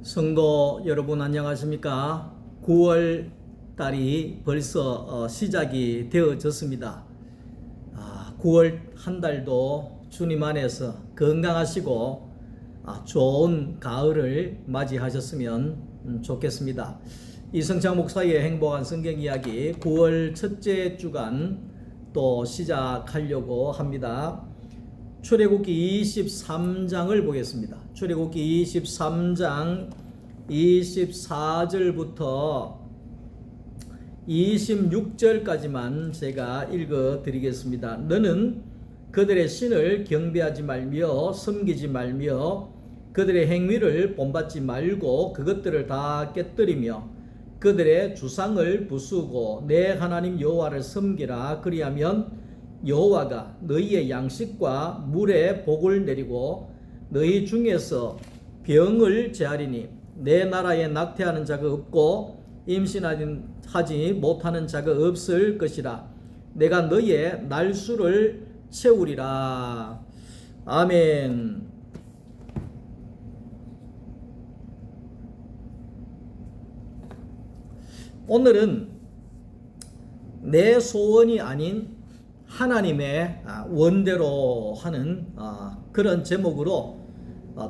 성도 여러분 안녕하십니까? 9월 달이 벌써 시작이 되어졌습니다. 9월 한 달도 주님 안에서 건강하시고 좋은 가을을 맞이하셨으면 좋겠습니다. 이성창 목사의 행복한 성경 이야기 9월 첫째 주간 또 시작하려고 합니다. 출애굽기 23장을 보겠습니다. 출애굽기 23장 24절부터 26절까지만 제가 읽어 드리겠습니다. 너는 그들의 신을 경배하지 말며 섬기지 말며 그들의 행위를 본받지 말고 그것들을 다 깨뜨리며 그들의 주상을 부수고 내 하나님 여호와를 섬기라. 그리하면 여호와가 너희의 양식과 물에 복을 내리고 너희 중에서 병을 제하리니 내 나라에 낙태하는 자가 없고 임신하지 못하는 자가 없을 것이라. 내가 너희의 날수를 채우리라. 아멘. 오늘은 내 소원이 아닌 하나님의 원대로 하는 그런 제목으로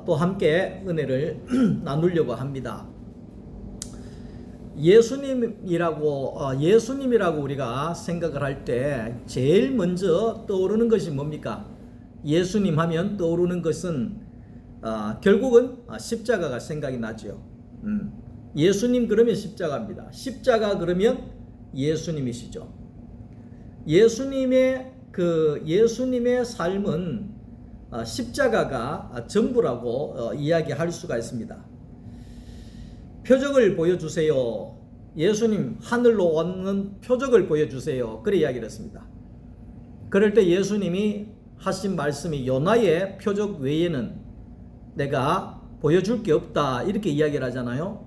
또 함께 은혜를 나누려고 합니다. 예수님이라고 우리가 생각을 할 때 제일 먼저 떠오르는 것이 뭡니까? 예수님 하면 떠오르는 것은 결국은 십자가가 생각이 나죠. 예수님 그러면 십자가입니다. 십자가 그러면 예수님이시죠. 예수님의 삶은 십자가가 전부라고 이야기할 수가 있습니다. 표적을 보여주세요. 예수님 하늘로 오는 표적을 보여주세요. 그래 이야기를 했습니다. 그럴 때 예수님이 하신 말씀이 요나의 표적 외에는 내가 보여줄 게 없다 이렇게 이야기를 하잖아요.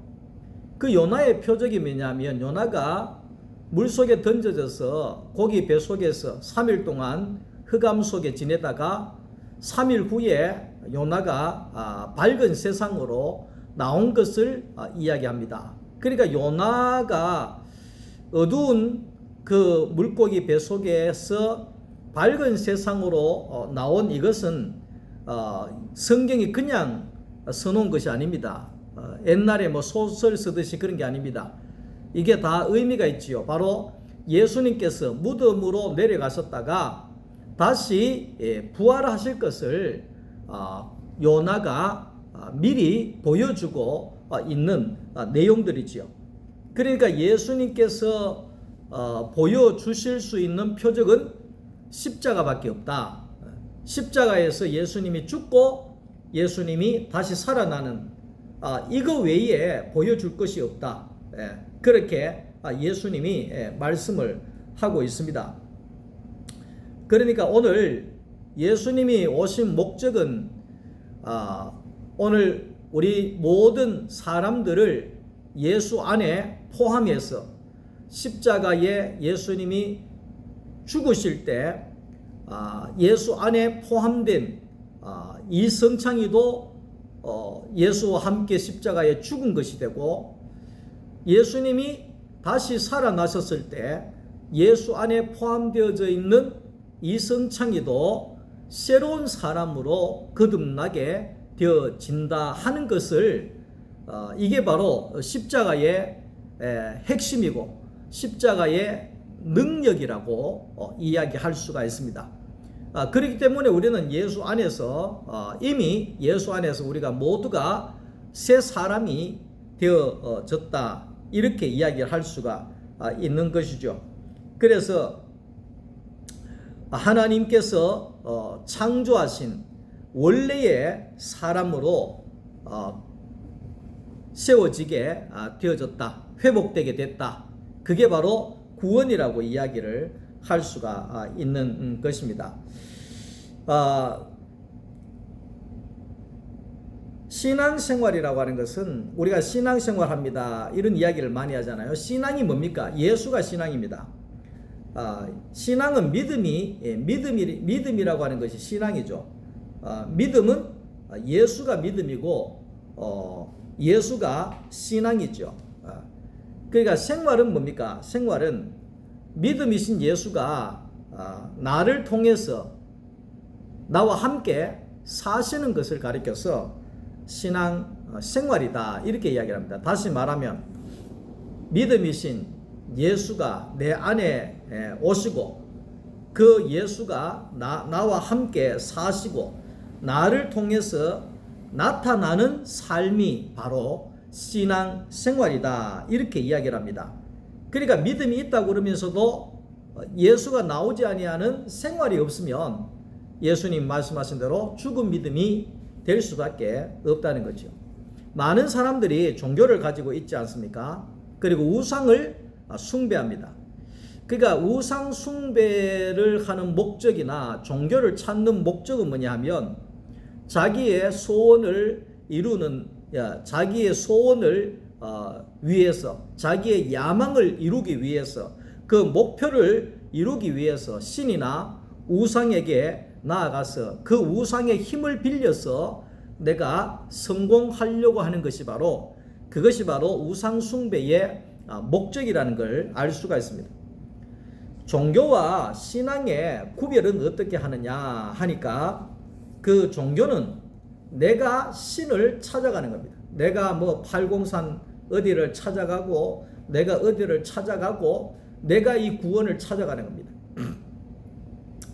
그 요나의 표적이 뭐냐면 요나가 물속에 던져져서 고기 배 속에서 3일 동안 흑암 속에 지내다가 3일 후에 요나가 밝은 세상으로 나온 것을 이야기합니다. 그러니까 요나가 어두운 그 물고기 배 속에서 밝은 세상으로 나온 이것은 성경이 그냥 써놓은 것이 아닙니다. 옛날에 소설 쓰듯이 그런 게 아닙니다. 이게 다 의미가 있지요. 바로 예수님께서 무덤으로 내려가셨다가 다시 부활하실 것을 요나가 미리 보여주고 있는 내용들이지요. 그러니까 예수님께서 보여주실 수 있는 표적은 십자가밖에 없다. 십자가에서 예수님이 죽고 예수님이 다시 살아나는 이거 외에 보여줄 것이 없다. 그렇게 예수님이 말씀을 하고 있습니다. 그러니까 오늘 예수님이 오신 목적은 오늘 우리 모든 사람들을 예수 안에 포함해서 십자가에 예수님이 죽으실 때 예수 안에 포함된 이성창이도 예수와 함께 십자가에 죽은 것이 되고 예수님이 다시 살아나셨을 때 예수 안에 포함되어져 있는 이성창이도 새로운 사람으로 거듭나게 되어진다 하는 것을 이게 바로 십자가의 핵심이고 십자가의 능력이라고 이야기할 수가 있습니다. 그렇기 때문에 우리는 예수 안에서 이미 예수 안에서 우리가 모두가 새 사람이 되어졌다 이렇게 이야기를 할 수가 있는 것이죠. 그래서 하나님께서 창조하신 원래의 사람으로 세워지게 되어졌다. 회복되게 됐다. 그게 바로 구원이라고 이야기를 할 수가 있는 것입니다. 신앙생활이라고 하는 것은 우리가 신앙생활합니다 이런 이야기를 많이 하잖아요. 신앙이 뭡니까? 예수가 신앙입니다. 신앙은 믿음이라고 하는 것이 신앙이죠. 믿음은 예수가 믿음이고 예수가 신앙이죠. 그러니까 생활은 뭡니까? 생활은 믿음이신 예수가 나를 통해서 나와 함께 사시는 것을 가리켜서 신앙 생활이다 이렇게 이야기를 합니다. 다시 말하면 믿음이신 예수가 내 안에 오시고 그 예수가 나와 함께 사시고 나를 통해서 나타나는 삶이 바로 신앙 생활이다 이렇게 이야기를 합니다. 그러니까 믿음이 있다고 그러면서도 예수가 나오지 아니하는 생활이 없으면 예수님 말씀하신 대로 죽은 믿음이 될 수밖에 없다는 거죠. 많은 사람들이 종교를 가지고 있지 않습니까? 그리고 우상을 숭배합니다. 그러니까 우상 숭배를 하는 목적이나 종교를 찾는 목적은 뭐냐 하면 자기의 소원을 이루는 자기의 소원을 위해서 자기의 야망을 이루기 위해서 그 목표를 이루기 위해서 신이나 우상에게 나아가서 그 우상의 힘을 빌려서 내가 성공하려고 하는 것이 바로 그것이 바로 우상 숭배의 목적이라는 걸 알 수가 있습니다. 종교와 신앙의 구별은 어떻게 하느냐 하니까 그 종교는 내가 신을 찾아가는 겁니다. 내가 뭐 팔공산 어디를 찾아가고 내가 어디를 찾아가고 내가 이 구원을 찾아가는 겁니다.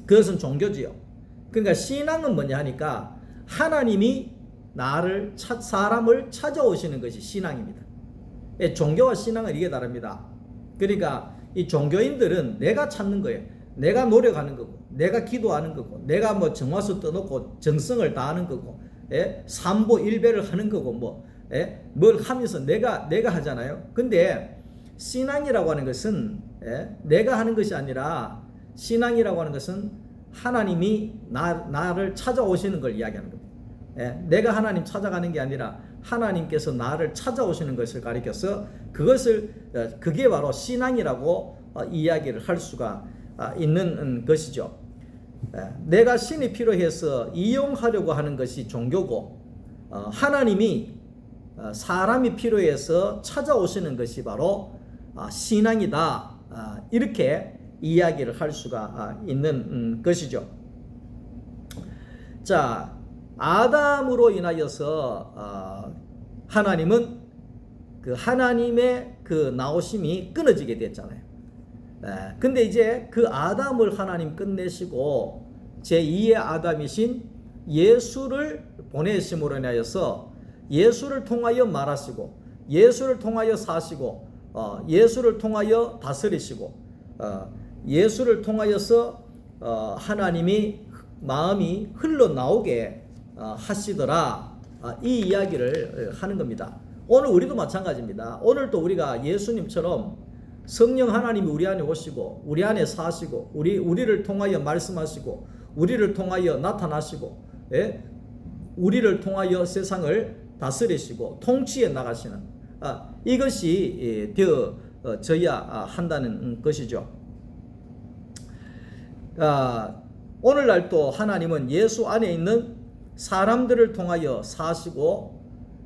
그것은 종교지요. 그러니까 신앙은 뭐냐 하니까 하나님이 사람을 찾아오시는 것이 신앙입니다. 종교와 신앙은 이게 다릅니다. 그러니까 이 종교인들은 내가 찾는 거예요. 내가 노력하는 거고 내가 기도하는 거고 내가 뭐 정화수 떠놓고 정성을 다하는 거고 삼보 일배를 하는 거고 뭘 하면서 내가 하잖아요. 근데 신앙이라고 하는 것은 내가 하는 것이 아니라 신앙이라고 하는 것은 하나님이 나를 찾아오시는 걸 이야기하는 겁니다. 내가 하나님 찾아가는 게 아니라 하나님께서 나를 찾아오시는 것을 가리켜서 그게 바로 신앙이라고 이야기를 할 수가 있는 것이죠. 내가 신이 필요해서 이용하려고 하는 것이 종교고 하나님이 사람이 필요해서 찾아오시는 것이 바로 신앙이다 이렇게 이야기를 할 수가 있는 것이죠. 자, 아담으로 인하여서 하나님은 그 하나님의 그 나오심이 끊어지게 됐잖아요. 근데 이제 그 아담을 하나님 끝내시고 제2의 아담이신 예수를 보내심으로 인하여서 예수를 통하여 말하시고 예수를 통하여 사시고 예수를 통하여 다스리시고 예수를 통하여서 하나님이 마음이 흘러나오게 하시더라 이 이야기를 하는 겁니다. 오늘 우리도 마찬가지입니다. 오늘도 우리가 예수님처럼 성령 하나님이 우리 안에 오시고 우리 안에 사시고 우리를 통하여 말씀하시고 우리를 통하여 나타나시고 우리를 통하여 세상을 다스리시고 통치해 나가시는 이것이 되어져야 한다는 것이죠. 오늘날 또 하나님은 예수 안에 있는 사람들을 통하여 사시고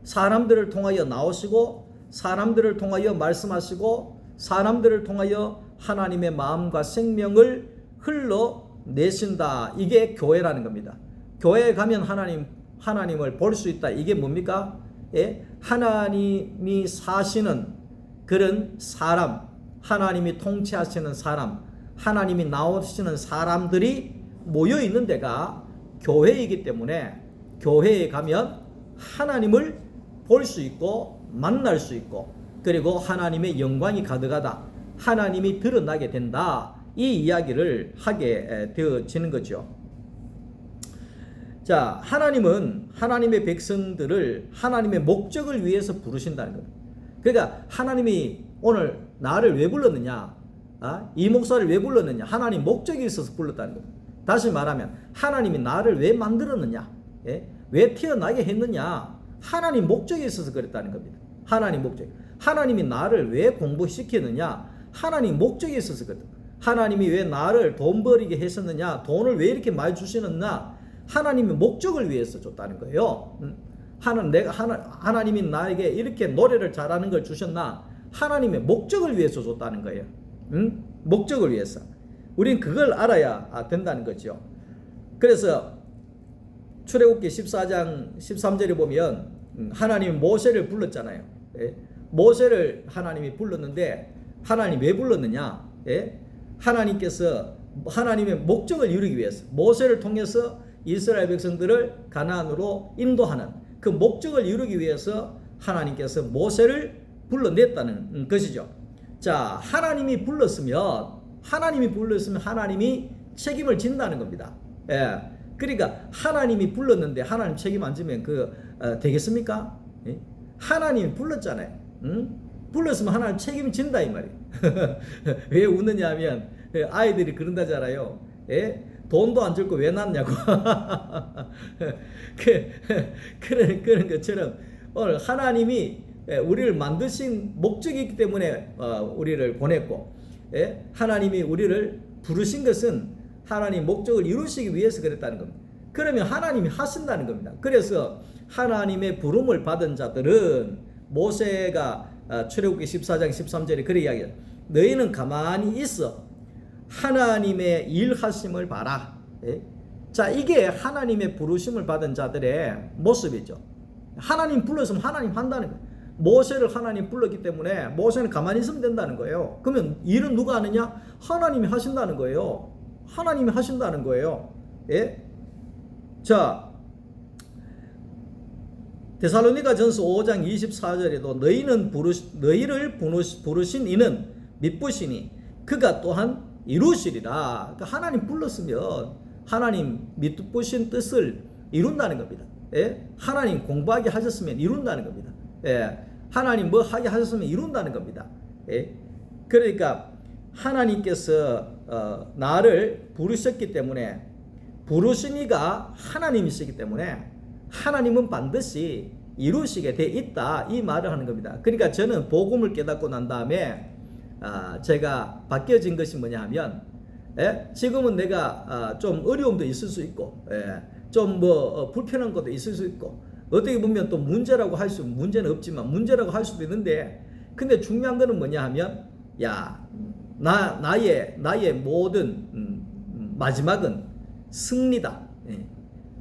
사람들을 통하여 나오시고 사람들을 통하여 말씀하시고 사람들을 통하여 하나님의 마음과 생명을 흘러내신다. 이게 교회라는 겁니다. 교회에 가면 하나님을 볼 수 있다. 이게 뭡니까? 하나님이 사시는 그런 사람, 하나님이 통치하시는 사람, 하나님이 나오시는 사람들이 모여 있는 데가 교회이기 때문에 교회에 가면 하나님을 볼 수 있고 만날 수 있고 그리고 하나님의 영광이 가득하다. 하나님이 드러나게 된다. 이 이야기를 하게 되어지는 거죠. 자, 하나님은 하나님의 백성들을 하나님의 목적을 위해서 부르신다는 겁니다. 그러니까 하나님이 오늘 나를 왜 불렀느냐? 이 목사를 왜 불렀느냐? 하나님 목적이 있어서 불렀다는 겁니다. 다시 말하면 하나님이 나를 왜 만들었느냐? 왜 태어나게 했느냐? 하나님 목적이 있어서 그랬다는 겁니다. 하나님 목적. 하나님이 나를 왜 공부시켰느냐? 하나님 목적이 있어서 그랬다. 하나님이 왜 나를 돈 벌이게 했었느냐? 돈을 왜 이렇게 많이 주시느냐? 하나님의 목적을 위해서 줬다는 거예요. 하나님이 나에게 이렇게 노래를 잘하는 걸 주셨나? 하나님의 목적을 위해서 줬다는 거예요. 응? 목적을 위해서. 우린 그걸 알아야 된다는 거죠. 그래서 출애굽기 14장 13절에 보면 하나님이 모세를 불렀잖아요. 예? 모세를 하나님이 불렀는데 하나님 왜 불렀느냐? 예? 하나님께서 하나님의 목적을 이루기 위해서 모세를 통해서 이스라엘 백성들을 가나안으로 인도하는 그 목적을 이루기 위해서 하나님께서 모세를 불러냈다는 것이죠. 자, 하나님이 불렀으면 하나님이 책임을 진다는 겁니다. 예. 그러니까 하나님이 불렀는데 하나님 책임 안 지면 되겠습니까? 예? 하나님이 불렀잖아요. 응? 불렀으면 하나님 책임진다 이 말이에요. 왜 웃느냐 하면 아이들이 그런다잖아요. 예? 돈도 안 줄고 왜 낳냐고. 그런 것처럼 오늘 하나님이 우리를 만드신 목적이 있기 때문에 우리를 보냈고, 예? 하나님이 우리를 부르신 것은 하나님 목적을 이루시기 위해서 그랬다는 겁니다. 그러면 하나님이 하신다는 겁니다. 그래서 하나님의 부름을 받은 자들은 모세가 출애굽기 14장 13절에 그렇게 이야기해요. 너희는 가만히 있어 하나님의 일하심을 봐라. 예? 자, 이게 하나님의 부르심을 받은 자들의 모습이죠. 하나님 불렀으면 하나님 한다는 거예요. 모세를 하나님 불렀기 때문에 모세는 가만히 있으면 된다는 거예요. 그러면 일은 누가 하느냐? 하나님이 하신다는 거예요. 하나님이 하신다는 거예요. 예? 자, 데살로니가 전서 5장 24절에도 너희를 부르신 이는 미쁘시니 그가 또한 이루시리라. 그러니까 하나님 불렀으면 하나님 미쁘신 뜻을 이룬다는 겁니다. 예? 하나님 공부하게 하셨으면 이룬다는 겁니다. 예? 하나님 뭐 하게 하셨으면 이룬다는 겁니다. 예? 그러니까 하나님께서 나를 부르셨기 때문에 부르신 이가 하나님이시기 때문에 하나님은 반드시 이루시게 돼 있다 이 말을 하는 겁니다. 그러니까 저는 복음을 깨닫고 난 다음에 제가 바뀌어진 것이 뭐냐 하면 지금은 내가 좀 어려움도 있을 수 있고 좀 뭐 불편한 것도 있을 수 있고 어떻게 보면 또 문제는 없지만 문제라고 할 수도 있는데 근데 중요한 거는 뭐냐 하면 나의 모든 마지막은 승리다.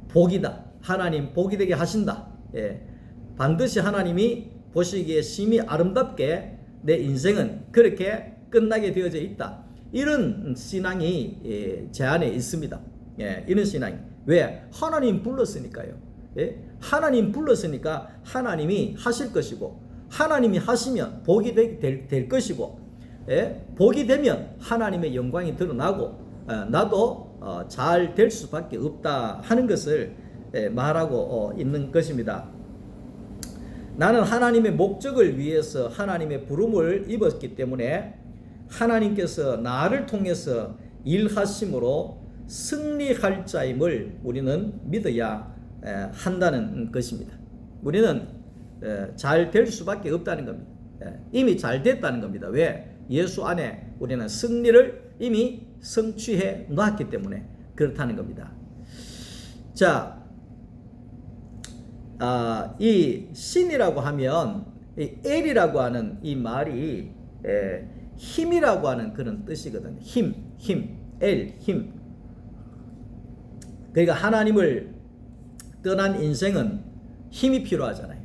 복이다. 하나님 복이 되게 하신다. 반드시 하나님이 보시기에 심히 아름답게 내 인생은 그렇게 끝나게 되어져 있다. 이런 신앙이 제 안에 있습니다. 이런 신앙이. 왜? 하나님 불렀으니까요. 하나님 불렀으니까 하나님이 하실 것이고 하나님이 하시면 복이 될 것이고 복이 되면 하나님의 영광이 드러나고 나도 잘 될 수밖에 없다 하는 것을 말하고 있는 것입니다. 나는 하나님의 목적을 위해서 하나님의 부름을 입었기 때문에 하나님께서 나를 통해서 일하심으로 승리할 자임을 우리는 믿어야 한다는 것입니다. 우리는 잘 될 수밖에 없다는 겁니다. 이미 잘 됐다는 겁니다. 왜? 예수 안에 우리는 승리를 이미 성취해 놓았기 때문에 그렇다는 겁니다. 자, 이 신이라고 하면 이 엘이라고 하는 이 말이 힘이라고 하는 그런 뜻이거든요. 힘, 엘, 힘. 그러니까 하나님을 떠난 인생은 힘이 필요하잖아요.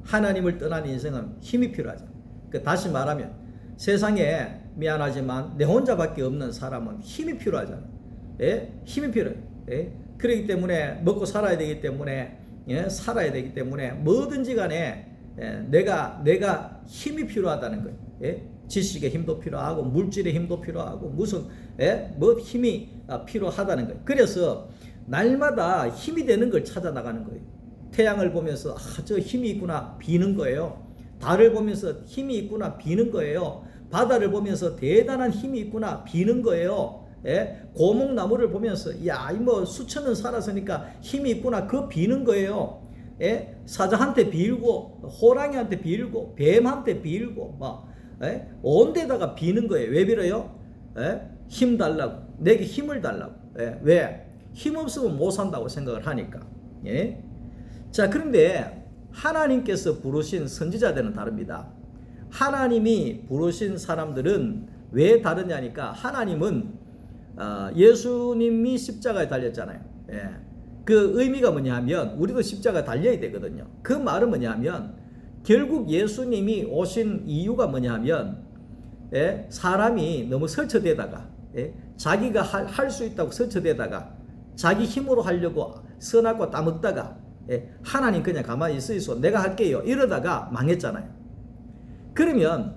하나님을 떠난 인생은 힘이 필요하잖아요. 다시 말하면 세상에 미안하지만 내 혼자밖에 없는 사람은 힘이 필요하잖아요. 힘이 필요해요. 그렇기 때문에 먹고 살아야 되기 때문에 살아야 되기 때문에 뭐든지 간에 내가 힘이 필요하다는 거예요. 지식의 힘도 필요하고 물질의 힘도 필요하고 무슨 뭐 힘이 필요하다는 거예요. 그래서 날마다 힘이 되는 걸 찾아 나가는 거예요. 태양을 보면서 저 힘이 있구나 비는 거예요. 달을 보면서 힘이 있구나 비는 거예요. 바다를 보면서 대단한 힘이 있구나 비는 거예요. 고목나무를 보면서 뭐 수천 년 살았으니까 힘이 있구나 그 비는 거예요. 사자한테 빌고 호랑이한테 빌고 뱀한테 빌고 온 데다가 비는 거예요. 왜 빌어요? 힘 달라고. 내게 힘을 달라고. 왜? 힘 없으면 못 산다고 생각을 하니까. 자, 그런데 하나님께서 부르신 선지자들은 다릅니다. 하나님이 부르신 사람들은 왜 다르냐니까, 하나님은 예수님이 십자가에 달렸잖아요. 예. 그 의미가 뭐냐면 우리도 십자가에 달려야 되거든요. 그 말은 뭐냐면 결국 예수님이 오신 이유가 뭐냐면, 예, 사람이 너무 설쳐대다가, 예, 자기가 할 수 있다고 설쳐대다가 자기 힘으로 하려고 선악과 따먹다가, 예, 하나님 그냥 가만히 있으소, 내가 할게요, 이러다가 망했잖아요. 그러면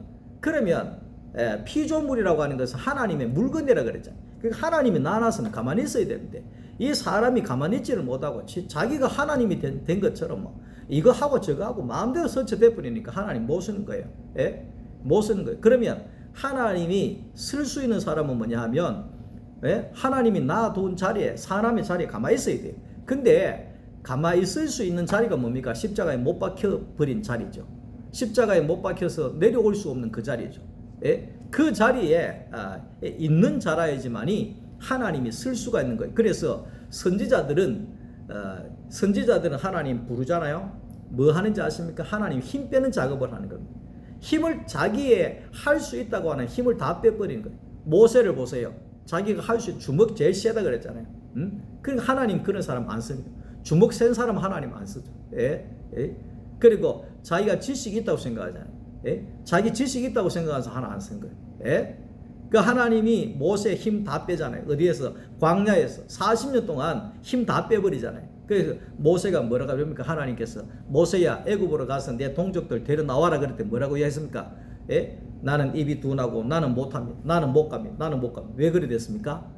피조물이라고 하는 것은 하나님의 물건이라 그랬잖아요. 그러니까 하나님이 나눠서는 가만히 있어야 되는데 이 사람이 가만히 있지를 못하고 자기가 하나님이 된 것처럼 뭐 이거 하고 저거 하고 마음대로 설치돼 버리니까 하나님 못 쓰는 거예요. 예? 못 쓰는 거예요. 그러면 하나님이 쓸 수 있는 사람은 뭐냐 하면, 예? 하나님이 놔둔 자리에, 사람의 자리에 가만히 있어야 돼요. 근데 가만히 있을 수 있는 자리가 뭡니까? 십자가에 못 박혀 버린 자리죠. 십자가에 못 박혀서 내려올 수 없는 그 자리죠. 예? 그 자리에 있는 자라야지만이 하나님이 쓸 수가 있는 거예요. 그래서 선지자들은 하나님 부르잖아요. 뭐 하는지 아십니까? 하나님 힘 빼는 작업을 하는 겁니다. 힘을, 자기의 할 수 있다고 하는 힘을 다 빼버리는 거예요. 모세를 보세요. 자기가 할 수 있는 주먹 제일 세다 그랬잖아요. 그러니까 하나님 그런 사람 안 씁니다. 주먹 센 사람 하나님 안 쓰죠. 예? 예? 그리고 자기가 지식이 있다고 생각하잖아요. 예? 자기 지식이 있다고 생각해서 하나 안 쓴 거예요. 예? 그 하나님이 모세 힘 다 빼잖아요. 어디에서? 광야에서 40년 동안 힘 다 빼버리잖아요. 그래서 모세가 뭐라고 합니까? 하나님께서 모세야 애굽으로 가서 내 동족들 데려 나와라 그럴 때 뭐라고 했습니까? 예? 나는 입이 둔하고 나는 못합니다. 나는 못 갑니다. 나는 못 갑니다. 왜 그래 됐습니까?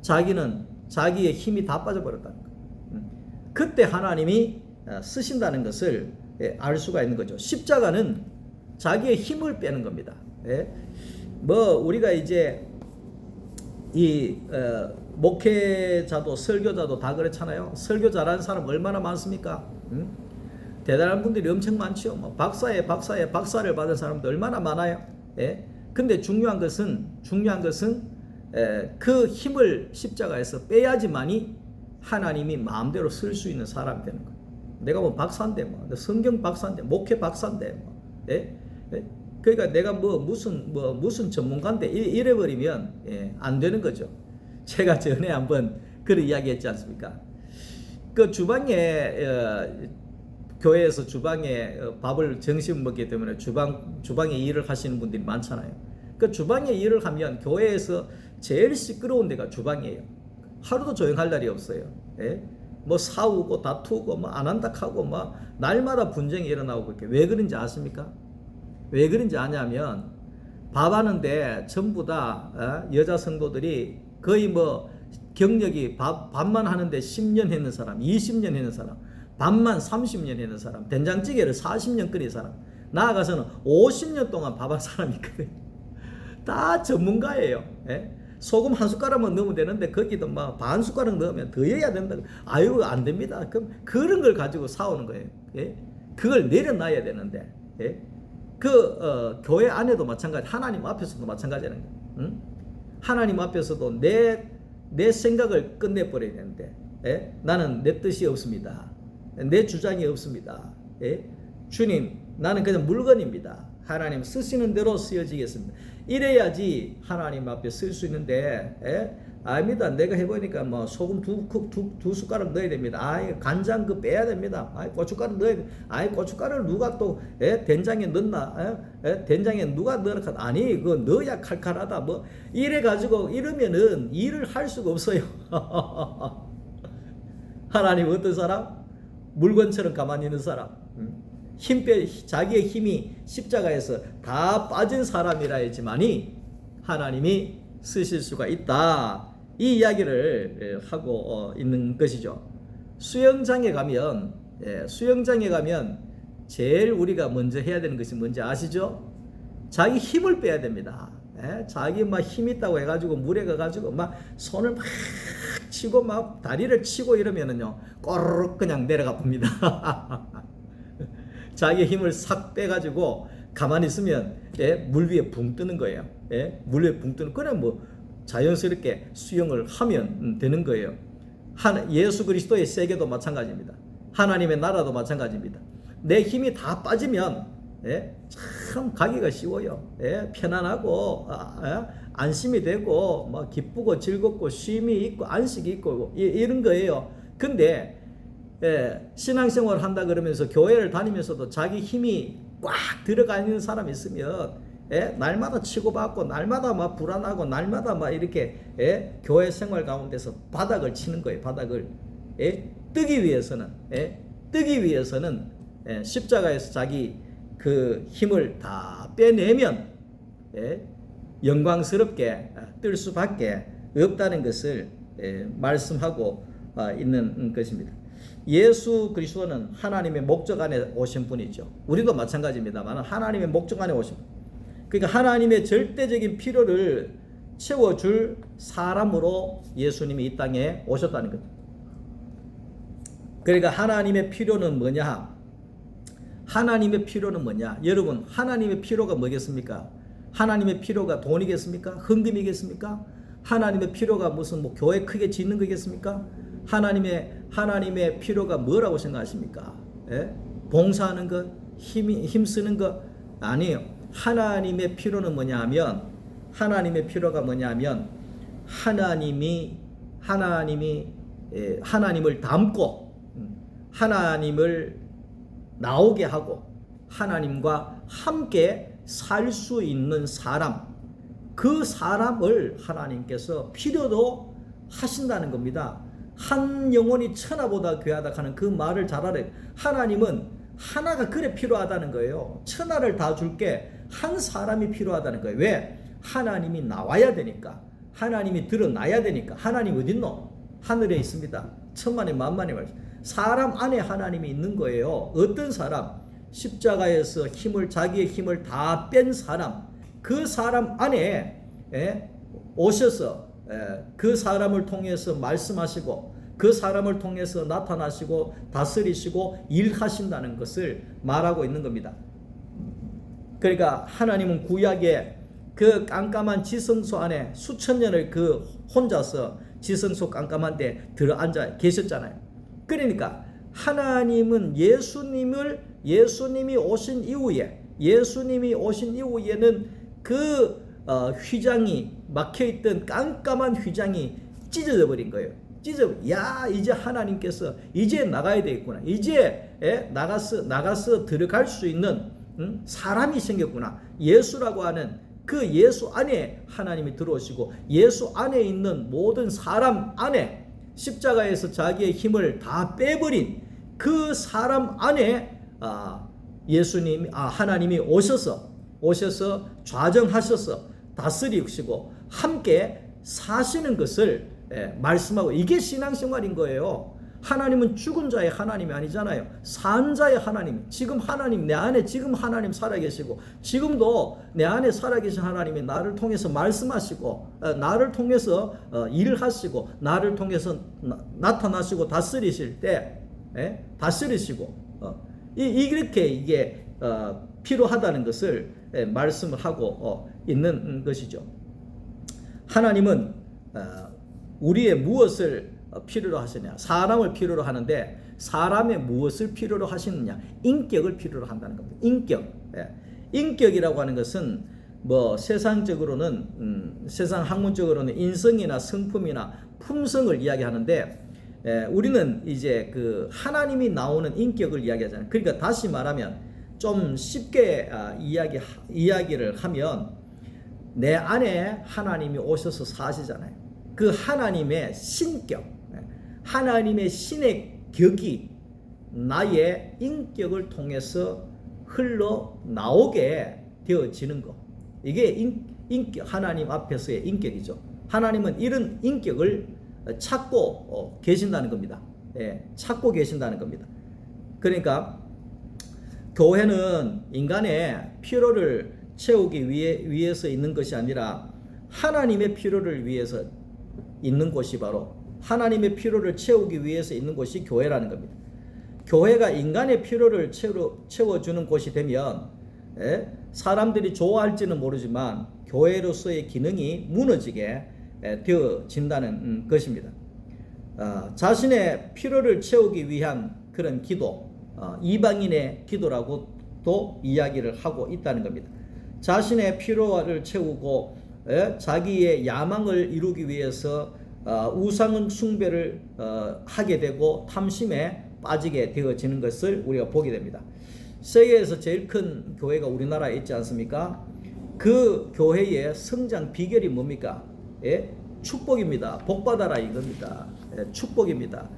자기는 자기의 힘이 다 빠져버렸다는 거예요. 그때 하나님이 쓰신다는 것을 알 수가 있는 거죠. 십자가는 자기의 힘을 빼는 겁니다. 예? 뭐 우리가 이제 이 목회자도 설교자도 다 그렇잖아요. 설교 잘하는 사람 얼마나 많습니까? 대단한 분들이 엄청 많죠. 뭐 박사를 받은 사람도 얼마나 많아요. 예? 근데 중요한 것은 그 힘을 십자가에서 빼야지만이 하나님이 마음대로 쓸 수 있는 사람이 되는 거예요. 내가 뭐 박사인데, 뭐 성경 박사인데, 목회 박사인데, 뭐, 예? 예? 그러니까 내가 무슨 전문가인데 이래버리면, 예, 안 되는 거죠. 제가 전에 한번 그런 이야기했지 않습니까? 그 주방에 교회에서 주방에 밥을 점심 먹기 때문에 주방에 일을 하시는 분들이 많잖아요. 그 주방에 일을 하면 교회에서 제일 시끄러운 데가 주방이에요. 하루도 조용할 날이 없어요. 예? 뭐 싸우고 다투고 뭐 안 한다 하고 뭐 날마다 분쟁이 일어나고 그렇게. 왜 그런지 아십니까? 왜 그런지 아냐면 밥 하는데 전부 다 여자 성도들이 거의 뭐 경력이 밥만 하는데 10년 했는 사람, 20년 했는 사람, 밥만 30년 했는 사람, 된장찌개를 40년 끓인 사람, 나아가서는 50년 동안 밥한 사람이 있거든요. 다 전문가예요. 예? 소금 한 숟가락만 넣으면 되는데 거기도 막 반 숟가락 넣으면 더 해야 된다. 아유, 안 됩니다. 그럼 그런 걸 가지고 싸우는 거예요. 예? 그걸 내려놔야 되는데, 예? 교회 안에도 마찬가지, 하나님 앞에서도 마찬가지라는 거예요. 응? 하나님 앞에서도 내 생각을 끝내버려야 되는데, 예? 나는 내 뜻이 없습니다. 내 주장이 없습니다. 예? 주님, 나는 그냥 물건입니다. 하나님 쓰시는 대로 쓰여지겠습니다. 이래야지 하나님 앞에 쓸 수 있는데, 예? 아닙니다. 내가 해보니까 뭐 소금 두 숟가락 넣어야 됩니다. 간장 빼야 됩니다. 고춧가루 넣어야 돼. 고춧가루를 누가 또, 예? 된장에 넣나? 예? 된장에 누가 넣으라? 아니, 그거 넣어야 칼칼하다. 뭐 이래가지고 이러면은 일을 할 수가 없어요. 하나님 어떤 사람? 물건처럼 가만히 있는 사람. 자기의 힘이 십자가에서 다 빠진 사람이라 했지만이 하나님이 쓰실 수가 있다. 이 이야기를 하고 있는 것이죠. 수영장에 가면 제일 우리가 먼저 해야 되는 것이 뭔지 아시죠? 자기 힘을 빼야 됩니다. 자기 막 힘 있다고 해가지고 물에 가가지고 막 손을 막 치고 막 다리를 치고 이러면은요, 꼬르륵 그냥 내려가 봅니다. 자기 힘을 싹 빼가지고 가만히 있으면, 예, 물 위에 붕 뜨는 거예요. 예, 물 위에 붕 뜨는, 그래 뭐 자연스럽게 수영을 하면 되는 거예요. 예수 그리스도의 세계도 마찬가지입니다. 하나님의 나라도 마찬가지입니다. 내 힘이 다 빠지면 참 가기가 쉬워요. 편안하고 안심이 되고 막 기쁘고 즐겁고 쉼이 있고 안식이 있고 이런 거예요. 근데 신앙생활을 한다 그러면서 교회를 다니면서도 자기 힘이 꽉 들어가 있는 사람이 있으면 날마다 치고받고 날마다 막 불안하고 날마다 막 이렇게 교회 생활 가운데서 바닥을 치는 거예요. 바닥을 뜨기 위해서는 십자가에서 자기 그 힘을 다 빼내면 영광스럽게 뜰 수밖에 없다는 것을 말씀하고 있는 것입니다. 예수 그리스도는 하나님의 목적 안에 오신 분이죠. 우리도 마찬가지입니다만 하나님의 목적 안에 오신 분. 그러니까 하나님의 절대적인 필요를 채워줄 사람으로 예수님이 이 땅에 오셨다는 거죠. 그러니까 하나님의 필요는 뭐냐? 하나님의 필요는 뭐냐? 여러분, 하나님의 필요가 뭐겠습니까? 하나님의 필요가 돈이겠습니까? 헌금이겠습니까? 하나님의 필요가 무슨 뭐 교회 크게 짓는 거겠습니까? 하나님의 필요가 뭐라고 생각하십니까? 봉사하는 것, 힘쓰는 것? 아니에요. 하나님의 필요는 뭐냐 하면, 하나님의 필요가 뭐냐 하면, 하나님을 닮고, 하나님을 나오게 하고, 하나님과 함께 살 수 있는 사람, 그 사람을 하나님께서 필요로 하신다는 겁니다. 한 영혼이 천하보다 귀하다 하는 그 말을 잘 알아요. 하나님은 하나가 그래 필요하다는 거예요. 천하를 다 줄게 한 사람이 필요하다는 거예요. 왜? 하나님이 나와야 되니까. 하나님이 드러나야 되니까. 하나님 어디 있노? 하늘에 있습니다. 천만의 만만의 말씀. 사람 안에 하나님이 있는 거예요. 어떤 사람? 십자가에서 자기의 힘을 다 뺀 사람. 그 사람 안에 오셔서 그 사람을 통해서 말씀하시고 그 사람을 통해서 나타나시고 다스리시고 일하신다는 것을 말하고 있는 겁니다. 그러니까 하나님은 구약에 그 깜깜한 지성소 안에 수천 년을 그 혼자서 지성소 깜깜한 데 들어앉아 계셨잖아요. 그러니까 하나님은 예수님이 오신 이후에는 그 휘장이 막혀있던 깜깜한 휘장이 찢어져 버린 거예요. 이제 하나님께서 이제 나가야 되겠구나. 이제 나가서 들어갈 수 있는 사람이 생겼구나. 예수라고 하는 그 예수 안에 하나님이 들어오시고 예수 안에 있는 모든 사람 안에 십자가에서 자기의 힘을 다 빼버린 그 사람 안에 하나님이 오셔서 좌정하셔서 다스리시고 함께 사시는 것을 말씀하고, 이게 신앙생활인 거예요. 하나님은 죽은 자의 하나님이 아니잖아요. 산 자의 하나님. 지금 하나님, 내 안에 지금 하나님 살아계시고 지금도 내 안에 살아계신 하나님이 나를 통해서 말씀하시고 나를 통해서 일을 하시고 나를 통해서 나타나시고 다스리실 때 이렇게 이게 필요하다는 것을 말씀을 하고 있는 것이죠. 하나님은 우리의 무엇을 필요로 하시냐? 사람을 필요로 하는데 사람의 무엇을 필요로 하시느냐? 인격을 필요로 한다는 겁니다. 인격이라고 하는 것은 뭐 세상적으로는 세상 학문적으로는 인성이나 성품이나 품성을 이야기하는데 우리는 이제 그 하나님이 나오는 인격을 이야기하잖아요. 그러니까 다시 말하면 좀 쉽게 이야기를 하면 내 안에 하나님이 오셔서 사시잖아요. 그 하나님의 신격, 하나님의 신의 격이 나의 인격을 통해서 흘러나오게 되어지는 것. 이게 하나님 앞에서의 인격이죠. 하나님은 이런 인격을 찾고 계신다는 겁니다. 찾고 계신다는 겁니다. 그러니까 교회는 인간의 필요를 채우기 위해서 있는 것이 아니라 하나님의 필요를 위해서 있는 곳이 바로 하나님의 필요를 채우기 위해서 있는 곳이 교회라는 겁니다. 교회가 인간의 필요를 채워주는 곳이 되면 사람들이 좋아할지는 모르지만 교회로서의 기능이 무너지게 되어진다는 것입니다. 자신의 필요를 채우기 위한 그런 기도, 이방인의 기도라고도 이야기를 하고 있다는 겁니다. 자신의 필요를 채우고 자기의 야망을 이루기 위해서 우상 숭배를 하게 되고 탐심에 빠지게 되어지는 것을 우리가 보게 됩니다. 세계에서 제일 큰 교회가 우리나라에 있지 않습니까? 그 교회의 성장 비결이 뭡니까? 축복입니다. 복받아라 이겁니다. 축복입니다.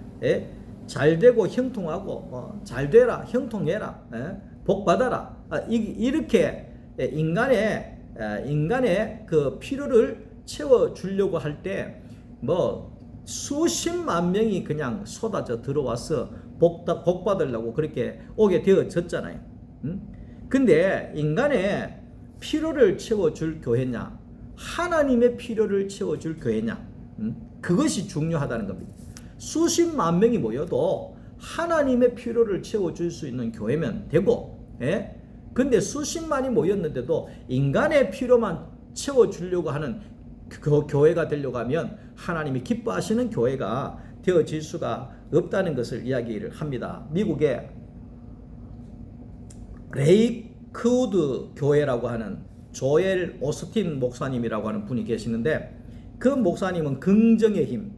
잘 되고 형통하고 잘 되라 형통해라 복받아라 이렇게 인간의 그 필요를 채워주려고 할 때 뭐 수십만 명이 그냥 쏟아져 들어와서 복받으려고 그렇게 오게 되어졌잖아요. 근데 인간의 필요를 채워줄 교회냐 하나님의 필요를 채워줄 교회냐 그것이 중요하다는 겁니다. 수십만 명이 모여도 하나님의 필요를 채워줄 수 있는 교회면 되고 근데 수십만이 모였는데도 인간의 필요만 채워주려고 하는 그 교회가 되려고 하면 하나님이 기뻐하시는 교회가 되어질 수가 없다는 것을 이야기를 합니다. 미국의 레이크우드 교회라고 하는 조엘 오스틴 목사님이라고 하는 분이 계시는데 그 목사님은 긍정의 힘,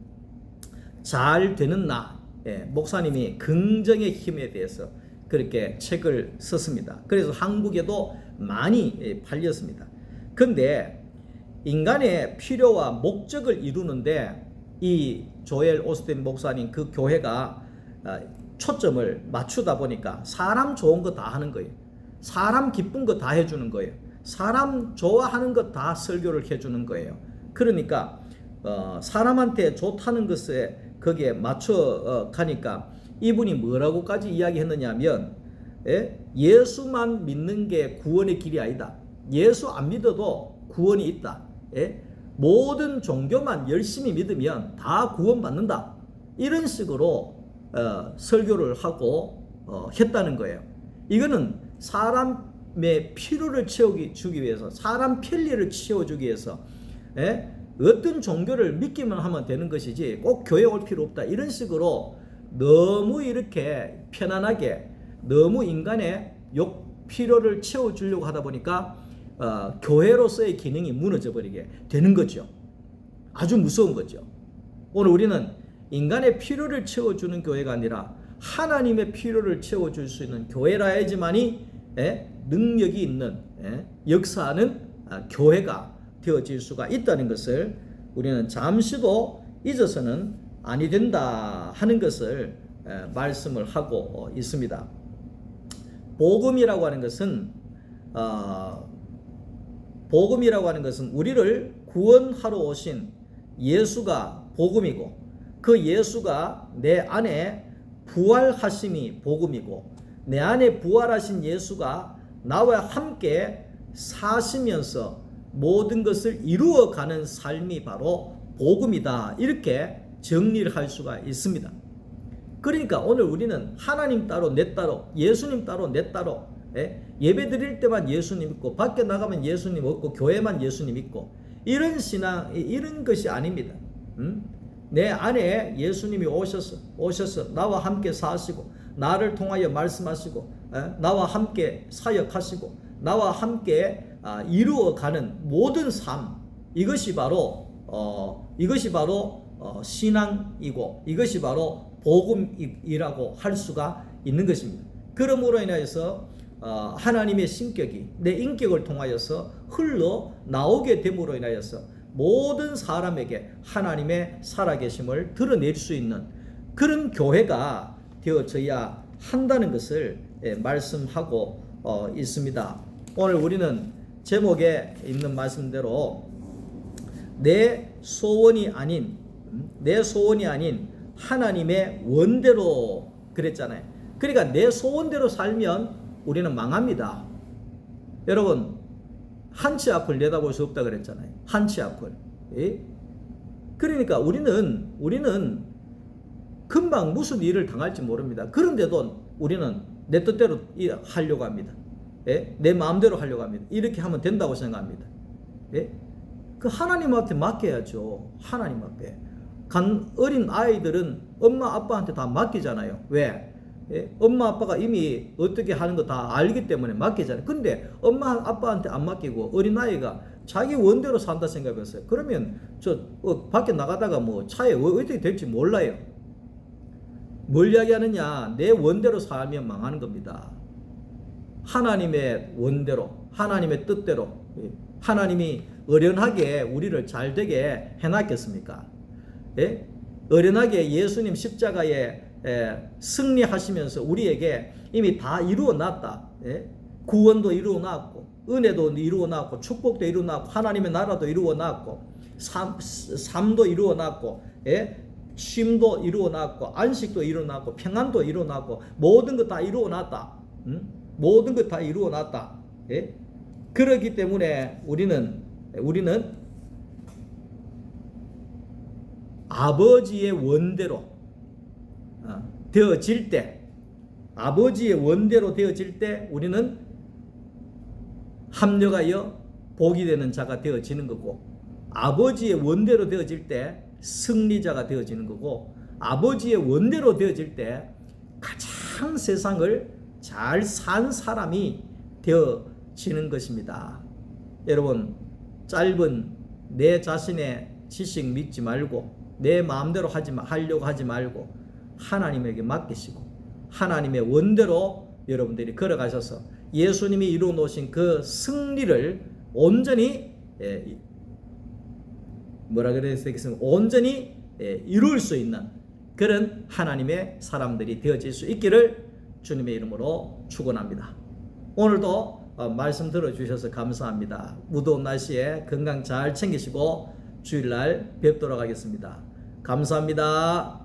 잘 되는 나, 목사님이 긍정의 힘에 대해서 그렇게 책을 썼습니다. 그래서 한국에도 많이 팔렸습니다. 근데 인간의 필요와 목적을 이루는데 이 조엘 오스틴 목사님 그 교회가 초점을 맞추다 보니까 사람 좋은 거 다 하는 거예요. 사람 기쁜 거 다 해주는 거예요. 사람 좋아하는 것 다 설교를 해주는 거예요. 그러니까 사람한테 좋다는 것에 거기에 맞춰 가니까 이분이 뭐라고까지 이야기했느냐 하면 예수만 믿는 게 구원의 길이 아니다. 예수 안 믿어도 구원이 있다. 모든 종교만 열심히 믿으면 다 구원받는다. 이런 식으로 설교를 하고 했다는 거예요. 이거는 사람의 필요를 주기 위해서, 사람 편리를 채워주기 위해서 어떤 종교를 믿기만 하면 되는 것이지 꼭 교회 올 필요 없다. 이런 식으로 너무 이렇게 편안하게 너무 인간의 필요를 채워주려고 하다 보니까 교회로서의 기능이 무너져 버리게 되는 거죠. 아주 무서운 거죠. 오늘 우리는 인간의 필요를 채워주는 교회가 아니라 하나님의 필요를 채워줄 수 있는 교회라야지만이 능력이 있는 역사하는 교회가 되어질 수가 있다는 것을 우리는 잠시도 잊어서는 아니 된다 하는 것을 말씀을 하고 있습니다. 복음이라고 하는 것은 우리를 구원하러 오신 예수가 복음이고 그 예수가 내 안에 부활하심이 복음이고 내 안에 부활하신 예수가 나와 함께 사시면서 모든 것을 이루어가는 삶이 바로 복음이다. 이렇게 정리를 할 수가 있습니다. 그러니까 오늘 우리는 하나님 따로 내 따로 예수님 따로 내 따로 예배 드릴 때만 예수님 있고 밖에 나가면 예수님 없고 교회만 예수님 있고 이런 신앙 이런 것이 아닙니다. 내 안에 예수님이 오셔서 나와 함께 사시고 나를 통하여 말씀하시고 나와 함께 사역하시고 나와 함께 이루어가는 모든 삶 이것이 바로 신앙이고 이것이 바로 복음이라고 할 수가 있는 것입니다. 그러므로 인하여서 하나님의 신격이 내 인격을 통하여서 흘러 나오게 됨으로 인하여서 모든 사람에게 하나님의 살아계심을 드러낼 수 있는 그런 교회가 되어져야 한다는 것을 말씀하고 있습니다. 오늘 우리는 제목에 있는 말씀대로 내 소원이 아닌 하나님의 원대로 그랬잖아요. 그러니까 내 소원대로 살면 우리는 망합니다. 여러분 한치 앞을 내다볼 수 없다 그랬잖아요. 한치 앞을. 그러니까 우리는 금방 무슨 일을 당할지 모릅니다. 그런데도 우리는 내 뜻대로 하려고 합니다. 내 마음대로 하려고 합니다. 이렇게 하면 된다고 생각합니다. 그 하나님한테 맡겨야죠. 하나님 앞에. 어린 아이들은 엄마 아빠한테 다 맡기잖아요. 왜? 예? 엄마 아빠가 이미 어떻게 하는 거 다 알기 때문에 맡기잖아요. 근데 엄마 아빠한테 안 맡기고 어린아이가 자기 원대로 산다 생각해보세요. 그러면 밖에 나가다가 뭐 차에 어떻게 될지 몰라요. 뭘 이야기하느냐? 내 원대로 살면 망하는 겁니다. 하나님의 원대로, 하나님의 뜻대로, 하나님이 어련하게 우리를 잘 되게 해놨겠습니까? 예? 어련하게 예수님 십자가에 승리하시면서 우리에게 이미 다 이루어 놨다. 예? 구원도 이루어 놨고, 은혜도 이루어 놨고, 축복도 이루어 놨고, 하나님의 나라도 이루어 놨고, 삶도 이루어 놨고, 예? 쉼도 이루어 놨고, 안식도 이루어 놨고, 평안도 이루어 놨고, 모든 것 다 이루어 놨다. 모든 것 다 이루어 놨다. 예? 그렇기 때문에 우리는 아버지의 원대로 되어질 때, 아버지의 원대로 되어질 때 우리는 합력하여 복이 되는 자가 되어지는 거고, 아버지의 원대로 되어질 때 승리자가 되어지는 거고, 아버지의 원대로 되어질 때 가장 세상을 잘 산 사람이 되어지는 것입니다. 여러분, 짧은 내 자신의 지식 믿지 말고 내 마음대로 하려고 하지 말고 하나님에게 맡기시고 하나님의 원대로 여러분들이 걸어가셔서 예수님이 이루어 놓으신 그 승리를 온전히 온전히 이룰 수 있는 그런 하나님의 사람들이 되어질 수 있기를 주님의 이름으로 축원합니다. 오늘도 말씀 들어주셔서 감사합니다. 무더운 날씨에 건강 잘 챙기시고 주일날 뵙도록 하겠습니다. 감사합니다.